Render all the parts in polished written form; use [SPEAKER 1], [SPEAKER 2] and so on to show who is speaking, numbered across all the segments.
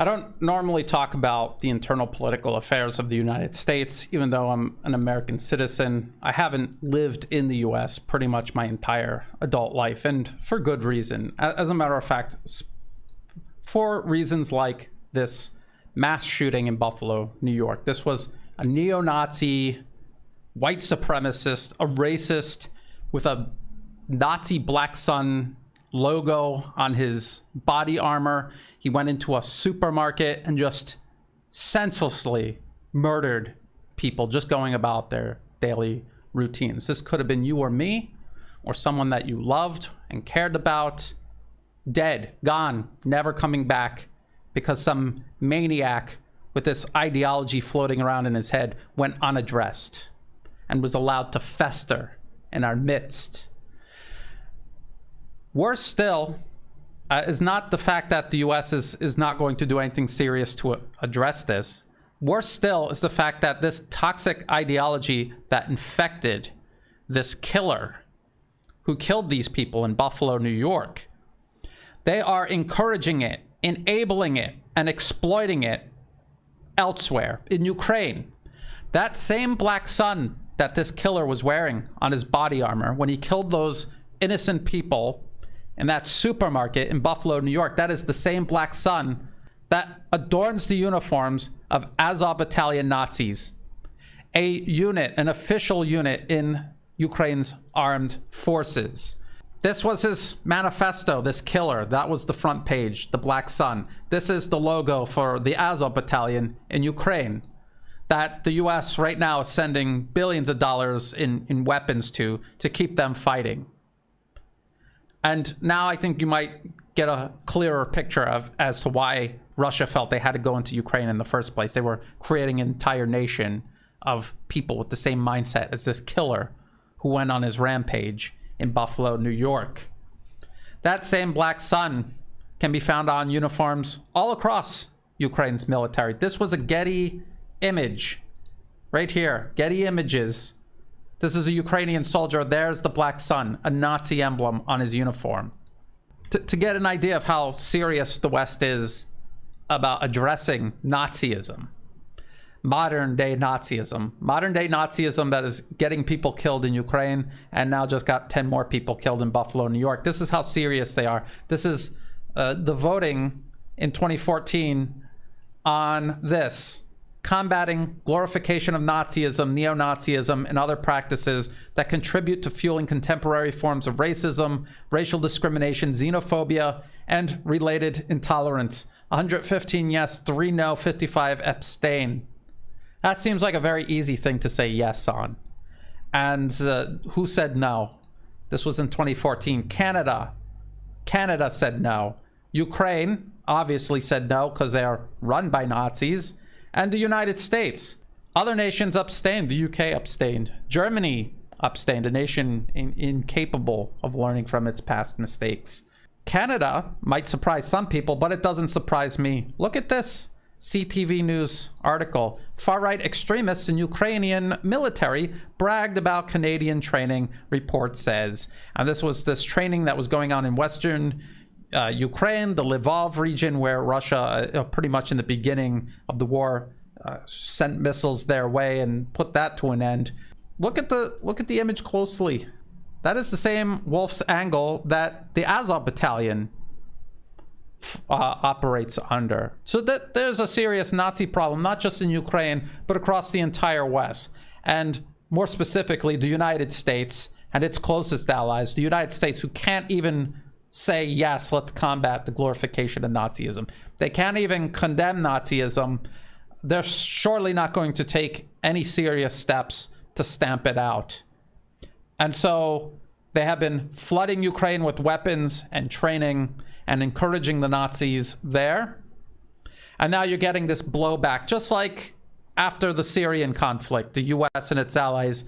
[SPEAKER 1] I don't normally talk about the internal political affairs of the United States, even though I'm an American citizen. I haven't lived in the US pretty much my entire adult life, and for good reason. As a matter of fact, for reasons like this mass shooting in Buffalo, New York. This was a neo-Nazi, white supremacist, a racist with a Nazi black sun logo on his body armor. He went into a supermarket and just senselessly murdered people just going about their daily routines. This could have been you or me, or someone that you loved and cared about. Dead, gone, never coming back, because some maniac with this ideology floating around in his head went unaddressed and was allowed to fester in our midst. Worse still is not the fact that the US is not going to do anything serious to address this. Worse still is the fact that this toxic ideology that infected this killer who killed these people in Buffalo, New York, they are encouraging it, enabling it, and exploiting it elsewhere in Ukraine. That same black sun that this killer was wearing on his body armor when he killed those innocent people in that supermarket in Buffalo, New York, that is the same black sun that adorns the uniforms of Azov Battalion Nazis, a unit, an official unit in Ukraine's armed forces. This was his manifesto, this killer. That was the front page, the black sun. This is the logo for the Azov Battalion in Ukraine that the US right now is sending billions of dollars in weapons to keep them fighting. And now I think you might get a clearer picture as to why Russia felt they had to go into Ukraine in the first place. They were creating an entire nation of people with the same mindset as this killer who went on his rampage in Buffalo, New York. That same black sun can be found on uniforms all across Ukraine's military. This was a Getty image right here. Getty Images. This is a Ukrainian soldier. There's the black sun, a Nazi emblem on his uniform. To get an idea of how serious the West is about addressing Nazism, modern day Nazism that is getting people killed in Ukraine and now just got 10 more people killed in Buffalo, New York. This is how serious they are. This is the voting in 2014 on this. Combating glorification of Nazism, neo-Nazism, and other practices that contribute to fueling contemporary forms of racism, racial discrimination, xenophobia, and related intolerance. 115 yes, 3 no, 55 abstain. That seems like a very easy thing to say yes on. And who said no? This was in 2014. Canada said no. Ukraine obviously said no because they are run by Nazis. And the United States. Other nations abstained. The UK abstained. Germany abstained, a nation incapable of learning from its past mistakes. Canada might surprise some people, but it doesn't surprise me. Look at this CTV News article. Far-right extremists in Ukrainian military bragged about Canadian training, report says. And this was this training that was going on in Western Ukraine, the Lvov region, where Russia, pretty much in the beginning of the war, sent missiles their way and put that to an end. Look at the image closely. That is the same wolf's angle that the Azov Battalion operates under. So that there's a serious Nazi problem, not just in Ukraine, but across the entire West. And more specifically, the United States and its closest allies, the United States, who can't even say, yes, let's combat the glorification of Nazism. They can't even condemn Nazism. They're surely not going to take any serious steps to stamp it out. And so they have been flooding Ukraine with weapons and training and encouraging the Nazis there. And now you're getting this blowback, just like after the Syrian conflict, the US and its allies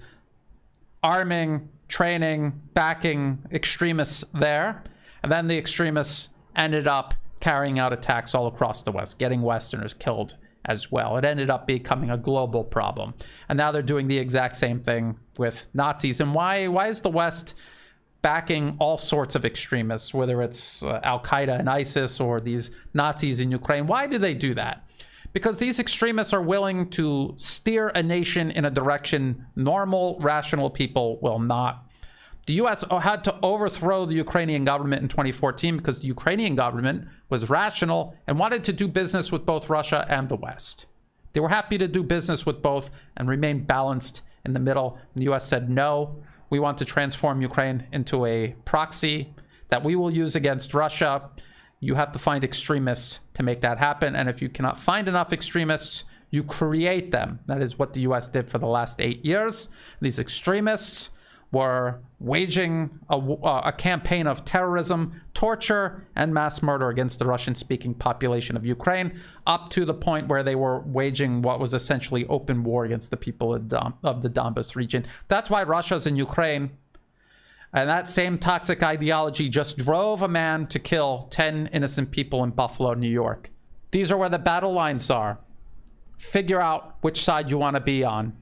[SPEAKER 1] arming, training, backing extremists there. And then the extremists ended up carrying out attacks all across the West, getting Westerners killed as well. It ended up becoming a global problem. And now they're doing the exact same thing with Nazis. And why is the West backing all sorts of extremists, whether it's Al-Qaeda and ISIS or these Nazis in Ukraine. Why do they do that? Because these extremists are willing to steer a nation in a direction normal, rational people will not. The US had to overthrow the Ukrainian government in 2014 because the Ukrainian government was rational and wanted to do business with both Russia and the West. They were happy to do business with both and remain balanced in the middle. The US said, no, we want to transform Ukraine into a proxy that we will use against Russia. You have to find extremists to make that happen. And if you cannot find enough extremists, you create them. That is what the US did for the last 8 years. These extremists were waging a campaign of terrorism, torture, and mass murder against the Russian-speaking population of Ukraine, up to the point where they were waging what was essentially open war against the people of the Donbas region. That's why Russia's in Ukraine. And that same toxic ideology just drove a man to kill 10 innocent people in Buffalo, New York. These are where the battle lines are. Figure out which side you want to be on.